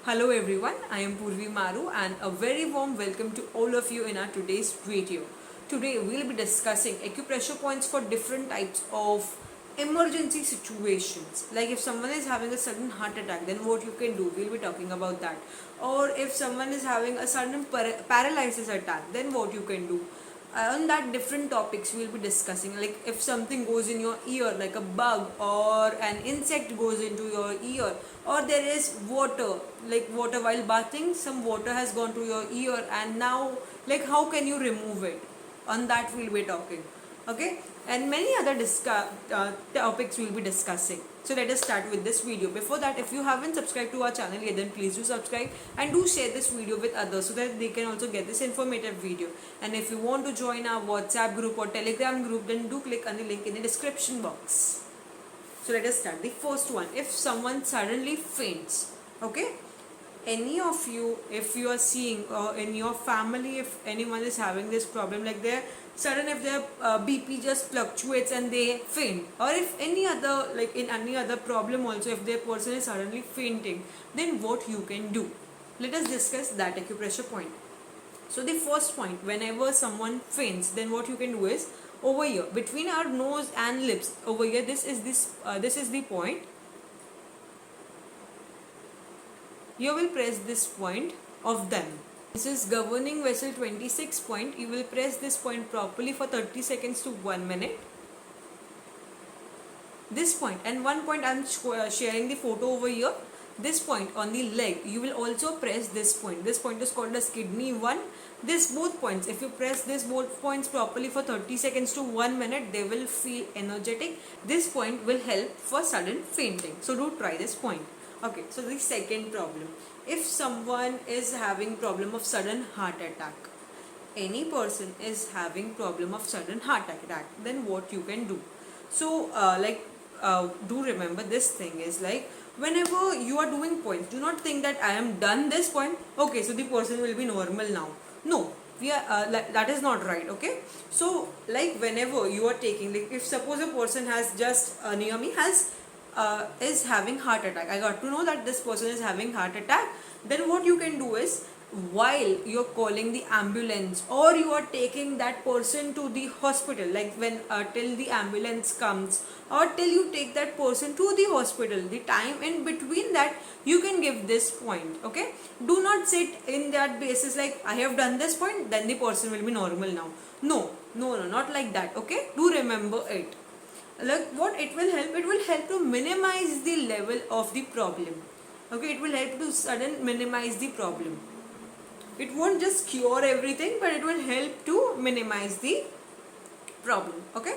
Hello everyone, I am Purvi Maru and a very warm welcome to all of you in our today's video. Today we'll be discussing acupressure points for different types of emergency situations. Like if someone is having a sudden heart attack, then what you can do, we'll be talking about that. Or if someone is having a sudden paralysis attack, then what you can do. On that different topics we'll be discussing, like if something goes in your ear like a bug or an insect goes into your ear, or there is water, like water while bathing, some water has gone to your ear and now like how can you remove it, on that we'll be talking. Okay, and many other topics we'll be discussing. So let us start with this video. Before that, if you haven't subscribed to our channel yet, then please do subscribe and do share this video with others so that they can also get this informative video. And if you want to join our WhatsApp group or Telegram group, then do click on the link in the description box. So let us start. The first one, if someone suddenly faints, okay, any of you, if you are seeing in your family, if anyone is having this problem, like their sudden, if their BP just fluctuates and they faint, or if any other, like in any other problem also, if their person is suddenly fainting, then what you can do. Let us discuss that acupressure point. So the first point, whenever someone faints, then what you can do is over here between our nose and lips, over here, this is the point. You will press this point of them. This is governing vessel 26 point. You will press this point properly for 30 seconds to 1 minute. This point, and one point I am sharing the photo over here. This point on the leg, you will also press this point. This point is called as kidney 1. This both points, if you press this both points properly for 30 seconds to 1 minute, they will feel energetic. This point will help for sudden fainting. So do try this point. Okay, so the second problem, if someone is having problem of sudden heart attack, any person is having problem of sudden heart attack, then what you can do. So do remember this thing is like, whenever you are doing points, do not think that I am done this point, okay, so the person will be normal now. No, we are that is not right. Okay, so like whenever you are taking, like if suppose a person has just near me has is having heart attack, I got to know that this person is having heart attack, then what you can do is, while you're calling the ambulance or you are taking that person to the hospital, like when till the ambulance comes or till you take that person to the hospital, the time in between that you can give this point. Okay, do not sit in that basis like I have done this point, then the person will be normal now. No, not like that. Okay, do remember it. Like what it will help to minimize the level of the problem. Okay, it will help to minimize the problem. It won't just cure everything, but it will help to minimize the problem. Okay,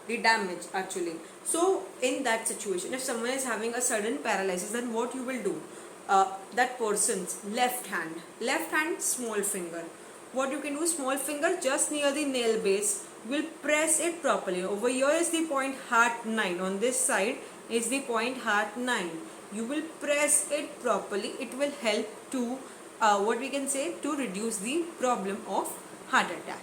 the damage actually. So in that situation, if someone is having a sudden paralysis, then what you will do, that person's left hand small finger, what you can do, small finger just near the nail base, will press it properly. Over here is the point heart 9, on this side is the point heart 9. You will press it properly. It will help to what we can say, to reduce the problem of heart attack.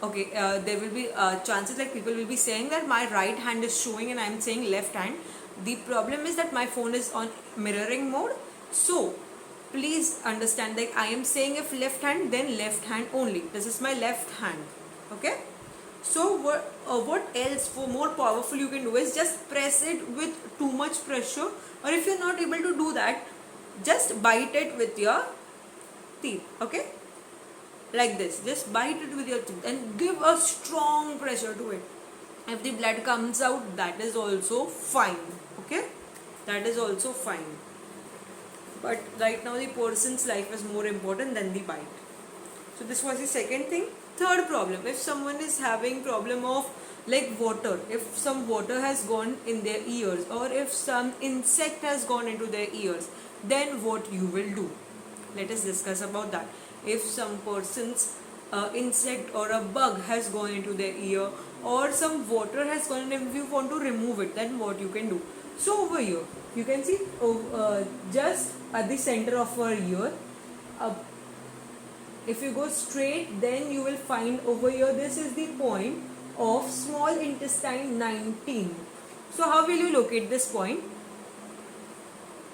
Okay, there will be chances like people will be saying that my right hand is showing and I am saying left hand. The problem is that my phone is on mirroring mode, so please understand that I am saying if left hand, then left hand only. This is my left hand. Okay, so what else for more powerful you can do is just press it with too much pressure, or if you're not able to do that, just bite it with your teeth. Okay, like this, just bite it with your teeth and give a strong pressure to it. If the blood comes out, that is also fine. Okay, that is also fine, but right now the person's life is more important than the bite. So this was the second thing. Third problem, if someone is having problem of like water, if some water has gone in their ears, or if some insect has gone into their ears, then what you will do. Let us discuss about that. If some person's insect or a bug has gone into their ear, or some water has gone, and if you want to remove it, then what you can do. So over here you can see just at the center of our ear, if you go straight, then you will find over here, this is the point of small intestine 19. So how will you locate this point?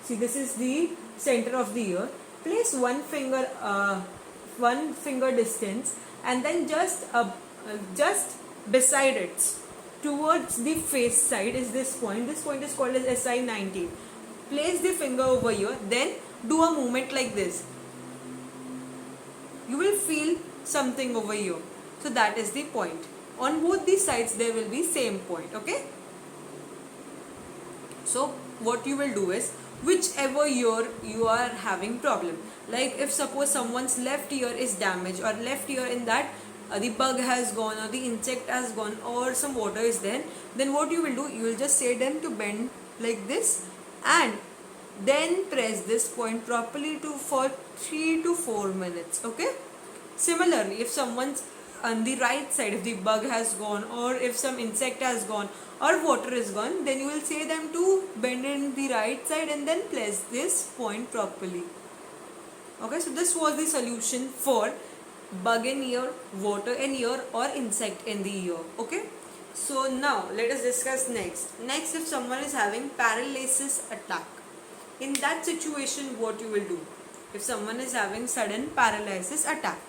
See, this is the center of the ear. Place one finger distance, and then just beside it, towards the face side, is this point. This point is called as SI19. Place the finger over here, then do a movement like this. You will feel something over here. So that is the point. On both these sides there will be same point. Okay. So what you will do is, whichever ear you are having problem, like if suppose someone's left ear is damaged, or left ear in that the bug has gone, or the insect has gone, or some water is there, then what you will do, you will just say them to bend like this, and then press this point properly for 3 to 4 minutes. Okay. Similarly, if someone's on the right side, if the bug has gone, or if some insect has gone, or water is gone, then you will say them to bend in the right side and then place this point properly. Okay, so this was the solution for bug in ear, water in ear, or insect in the ear. Okay, so now let us discuss next. Next, if someone is having paralysis attack, in that situation what you will do? If someone is having sudden paralysis attack,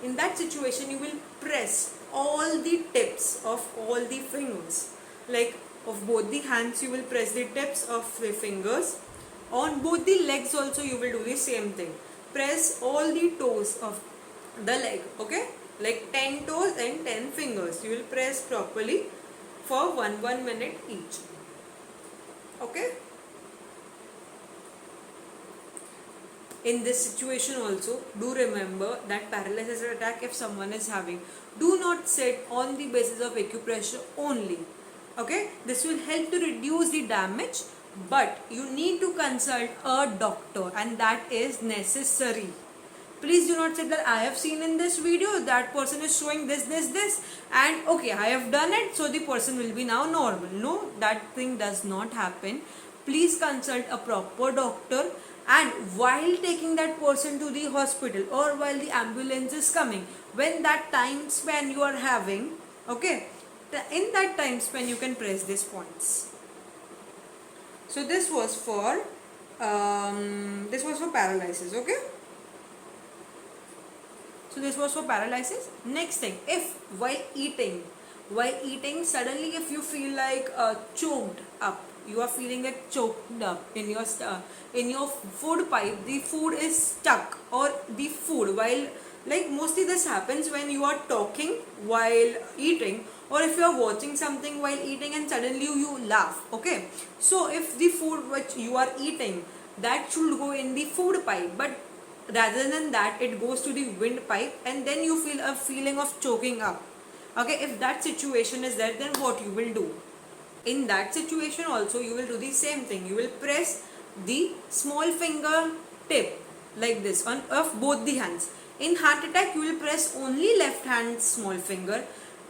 in that situation you will press all the tips of all the fingers, like of both the hands you will press the tips of the fingers. On both the legs also you will do the same thing. Press all the toes of the leg. Okay, like 10 toes and 10 fingers you will press properly for 1 minute each. Okay. In this situation also, do remember that paralysis attack, if someone is having, do not sit on the basis of acupressure only. Okay, this will help to reduce the damage, but you need to consult a doctor, and that is necessary. Please do not say that I have seen in this video that person is showing this, and okay, I have done it, so the person will be now normal. No, that thing does not happen. Please consult a proper doctor. And while taking that person to the hospital, or while the ambulance is coming, when that time span you are having, okay, in that time span you can press these points. So this was for paralysis. Okay. So this was for paralysis. Next thing, if while eating suddenly if you feel like choked up, you are feeling like choked up in your food pipe, the food is stuck, or the food, while, like mostly this happens when you are talking while eating, or if you are watching something while eating and suddenly you laugh. Okay, so if the food which you are eating, that should go in the food pipe, but rather than that it goes to the windpipe, and then you feel a feeling of choking up. Okay, if that situation is there, then what you will do? In that situation also you will do the same thing. You will press the small finger tip like this on of both the hands. In heart attack you will press only left hand small finger.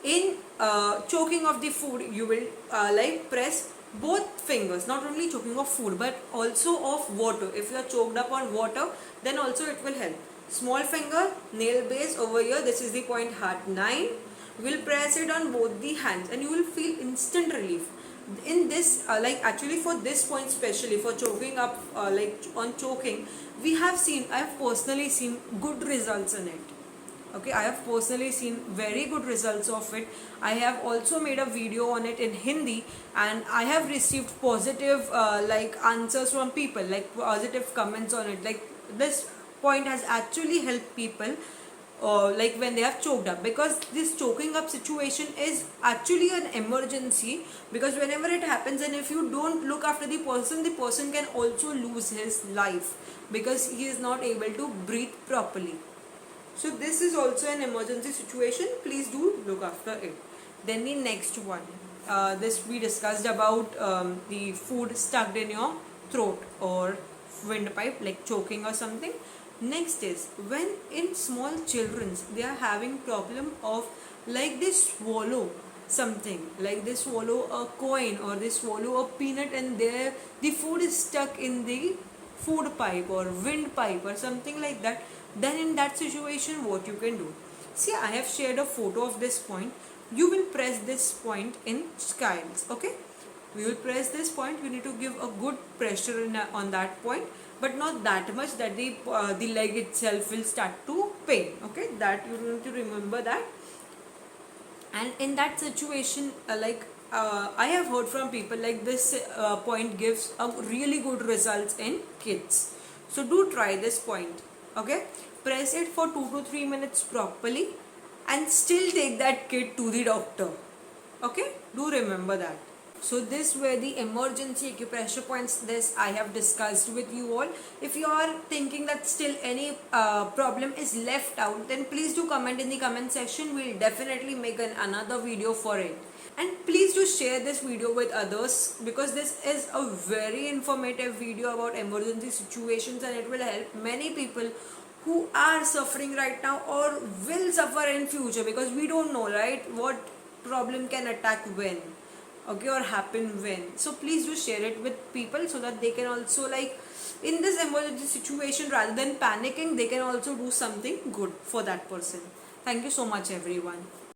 In choking of the food you will like press both fingers, not only choking of food but also of water. If you are choked up on water, then also it will help. Small finger, nail base over here, this is the point heart 9. You will press it on both the hands and you will feel instant relief. In this like actually for this point, especially for choking up, like on choking, I have personally seen good results in it. Okay, I have personally seen very good results of it. I have also made a video on it in Hindi, and I have received positive like answers from people, like positive comments on it. Like this point has actually helped people like when they have choked up, because this choking up situation is actually an emergency, because whenever it happens and if you don't look after the person can also lose his life because he is not able to breathe properly. So this is also an emergency situation. Please do look after it. Then the next one, this we discussed about the food stuck in your throat or windpipe, like choking or something. Next is when in small children they are having problem of like they swallow something, like they swallow a coin or they swallow a peanut and the food is stuck in the food pipe or windpipe or something like that. Then in that situation what you can do, see, I have shared a photo of this point. You will press this point in scales. Okay, We will press this point. You need to give a good pressure on that point, but not that much that the leg itself will start to pain. Okay, that you need to remember that. And in that situation, I have heard from people like this point gives a really good results in kids. So do try this point. Okay, press it for 2 to 3 minutes properly, and still take that kid to the doctor. Okay, do remember that. So this were the emergency acupressure points this I have discussed with you all. If you are thinking that still any problem is left out, then please do comment in the comment section. We'll definitely make another video for it. And please do share this video with others, because this is a very informative video about emergency situations, and it will help many people who are suffering right now or will suffer in future, because we don't know, right, what problem can attack when, okay, or happen when. So please do share it with people so that they can also, like, in this emergency situation, rather than panicking, they can also do something good for that person. Thank you so much, everyone.